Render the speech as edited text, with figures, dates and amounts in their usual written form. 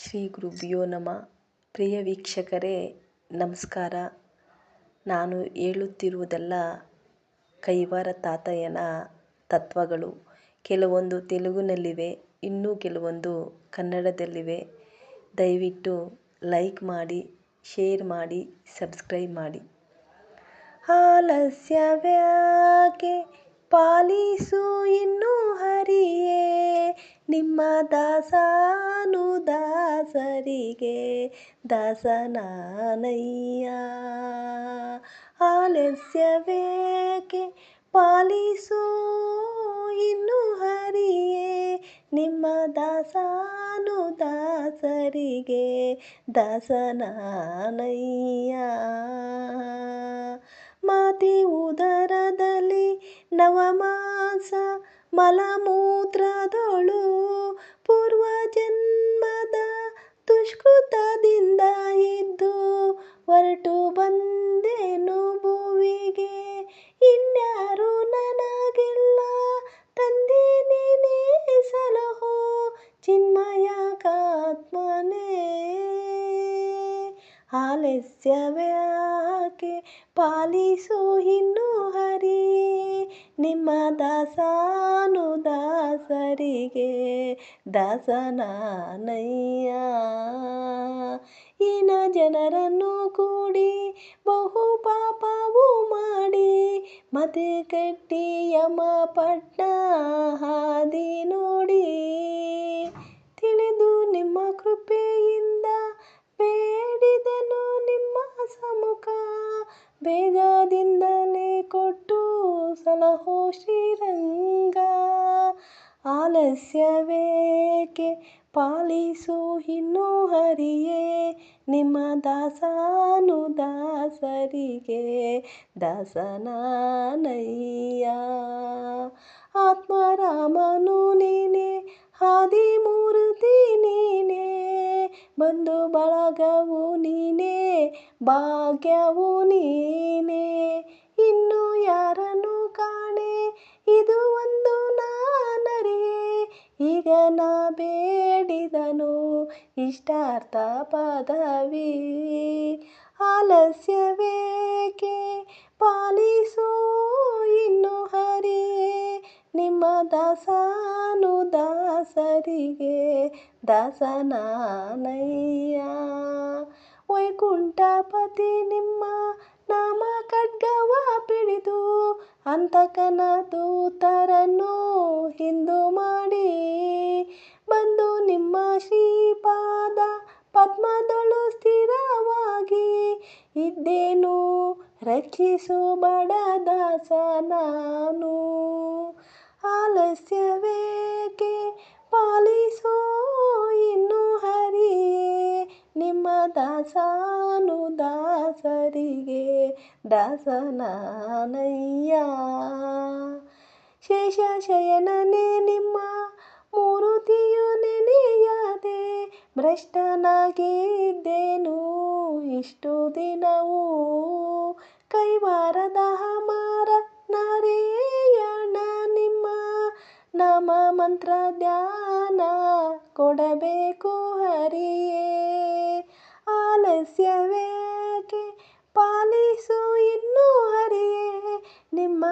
ಶ್ರೀ ಗುರುಭ್ಯೋ ನಮಃ. ಪ್ರಿಯ ವೀಕ್ಷಕರೇ ನಮಸ್ಕಾರ. ನಾನು ಹೇಳುತ್ತಿರುವುದೆಲ್ಲ ಕೈವಾರ ತಾತಯ್ಯನ ತತ್ವಗಳು. ಕೆಲವೊಂದು ತೆಲುಗಿನಲ್ಲಿವೆ, ಇನ್ನೂ ಕೆಲವೊಂದು ಕನ್ನಡದಲ್ಲಿವೆ. ದಯವಿಟ್ಟು ಲೈಕ್ ಮಾಡಿ, ಶೇರ್ ಮಾಡಿ, ಸಬ್ಸ್ಕ್ರೈಬ್ ಮಾಡಿ. ಆಲಸ್ಯವ್ಯಾಕೆ ಪಾಲಿಸು ಇನ್ನು ಹರಿಯೇ, ನಿಮ್ಮ ದಾಸನು ದಾಸರಿಗೆ ದಾಸನಾನಯ್ಯ. ಆಲಸ್ಯವೇಕೆ ಪಾಲಿಸು ಇನ್ನು ಹರಿಯೇ, ನಿಮ್ಮ ದಾಸನು ದಾಸರಿಗೆ ದಾಸನಾನಯ್ಯ. ಮಾತೆ ಉದರದಲ್ಲಿ ನವಮಾಸ ಮಲಮೂತ್ರದೊಳು ಪೂರ್ವಜನ್ಮದ ದುಷ್ಕೃತದಿಂದ ಇದ್ದು ಹೊರಟು ಬಂದೆನು ಭುವಿಗೆ. ಇನ್ಯಾರು ನನಗಿಲ್ಲ ತಂದೆ ನೀನೇ ಸಲಹೋ ಚಿನ್ಮಯಾತ್ಮನೇ. ಆಲಸ್ಯವ್ಯಾಕೆ ಪಾಲಿಸು ಇನ್ನು ಹರಿಯೇ, ನಿಮ್ಮ ದಾಸನು ದಾಸರಿಗೆ ದಾಸನಾನಯ್ಯ. ಹೀನ ಜನರನ್ನು ಕೂಡಿ ಬಹು ಪಾಪವು ಮಾಡಿ ಮತೆ ಕಟ್ಟಿ ಯಮಪಟ್ಟ ಹಾದಿ ನೋಡಿ, ತಿಳಿದು ನಿಮ್ಮ ಕೃಪೆಯಿಂದ ಬೇಡಿದೆನು ನಿಮ್ಮ ಸಮ್ಮುಖ. ಬೇಗದಿಂದಲೇ ಕೊಟ್ಟು ಸಲಹೋ ಶ್ರೀರಂಗ. ಆಲಸ್ಯವೇಕೆ ಪಾಲಿಸು ಇನ್ನು ಹರಿಯೇ, ನಿಮ್ಮ ದಾಸನು ದಾಸರಿಗೆ ದಾಸನಾನಯ್ಯ. ಆತ್ಮರಾಮನು ನೀನೇ, ಆದಿಮೂರ್ತಿ ನೀನೇ, ಬಂಧು ಬಳಗವು ನೀನೇ, ಭಾಗ್ಯವು ನೀನೇ. ಇನ್ನು ಯಾರನ್ನು ಕಾಣೆ ಇದು ಒಂದು ನಾನರಿಯೇ, ಈಗ ನಾ ಬೇಡಿದನು ಇಷ್ಟಾರ್ಥ ಪದವಿ. ಆಲಸ್ಯವೇಕೆ ಪಾಲಿಸು ಇನ್ನು ಹರಿಯೇ, ನಿಮ್ಮ ದಾಸನು ದಾಸರಿಗೆ ದಾಸನಾನಯ್ಯ. ವೈಕುಂಠಪತಿ ನಿಮ್ಮ ನಾಮ ಖಡ್ಗವ ಪಿಡಿದು ಅಂತಕನ ದೂತರನ್ನು ಹಿಂದು ಮಾಡಿ ಬಂದು ನಿಮ್ಮ ಶ್ರೀಪಾದ ಪದ್ಮದೊಳು ಸ್ಥಿರವಾಗಿ ಇದ್ದೇನು. ರಕ್ಷಿಸು ಬಡ ದಾಸ ನಾನು. ಆಲಸ್ಯವೇಕೆ ಪಾಲಿಸು ಇನ್ನು ಹರಿಯೇ, ನಿಮ್ಮ ದಾಸನು ದಾಸರಿಗೆ ದಾಸನಾನಯ್ಯ. ಶೇಷಶಯನನೇ ನಿಮ್ಮ ಮೂರುತಿಯು ನೆನೆಯದೆ ಭ್ರಷ್ಟನಾಗಿದ್ದೇನು ಇಷ್ಟು ದಿನವೂ. ಕೈವಾರದ ಅಮರ ನಾರಾಯಣ ನಿಮ್ಮ ನಾಮ ಮಂತ್ರ ಧ್ಯಾನ ಕೊಡಬೇಕು ಹರಿಯೇ. ಆಲಸ್ಯವೇಕೆ ಪಾಲಿಸು ಇನ್ನು ಹರಿಯೇ, ನಿಮ್ಮ